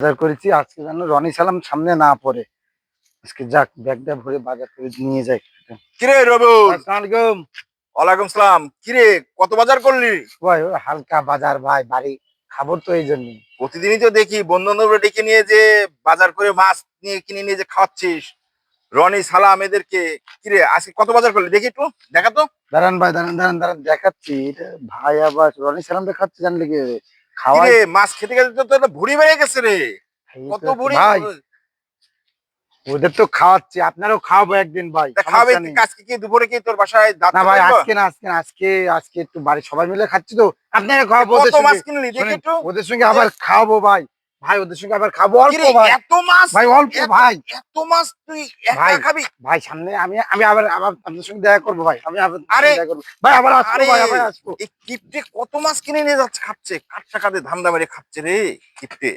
বাজার করেছি আজকে যেন রনি সালাম সামনে না পড়ে। আজকে যাক ব্যাগটা ভরে বাজার করে নিয়ে যাই। কিরে রবিউল? আসসালামু আলাইকুম। ওয়ালাইকুম সালাম। কিরে কত বাজার করলি? ভাই ওই হালকা বাজার ভাই, বাড়ি খাবো তো এই জন্য। প্রতিদিনই তো দেখি বন্ধু বান্ধবরা ডেকে নিয়ে যে বাজার করে মাছ নিয়ে কিনে নিয়ে যে খাওয়াচ্ছিস রনি সালাম এদেরকে। কিরে আজকে কত বাজার করলি দেখি একটু দেখা তো। দাঁড়ান ভাই, দাঁড়ান দাঁড়ান দাঁড়ান দেখাচ্ছি। এটা ভাই আবার রনি সালাম দেখাচ্ছি জানলে কি খাওয়াই। কিরে মাছ খেতে খেতে তো তোর ভুঁড়ি বেড়ে গেছে রে। এই কত তো ভুঁড়ি? ভাই, ওদের তো খাওয়াচ্ছি, আপনারও খাওয়াবো একদিন ভাই, তা খাবে সমস্যা নেই। আজকে কি দুপুরে কি তোর বাসায় দাঁত না ভাই কাটবো? আজকে না, আজকে না, আজকে আজকে একটু বাড়ির সবাই মিলে খাচ্ছি তো, আপনারা খাওয়াবো ওদের কত মাছ সঙ্গে। কিনলি দেখি শোনেন, একটু। ওদের সঙ্গে আবার খাওয়াবো ভাই। ভাই ওদের সঙ্গে আবার খাবো অল্প কিরে ভাই। এত মাছ? ভাই অল্প ভাই। এত মাছ তুই একা ভাই খাবি? ভাই সামনে আমি আমি আবার আবার আপনার সঙ্গে দেখা করবো ভাই, আমি আবার আরে দেখা করবো ভাই, আবার আসবো আরে ভাই, আবার আসবো। এই কিপটে কত মাছ কিনে নিয়ে যাচ্ছে খাচ্ছে, কাঠ টাকা দিয়ে ধান্দা মেরে খাচ্ছে রে কিপটে।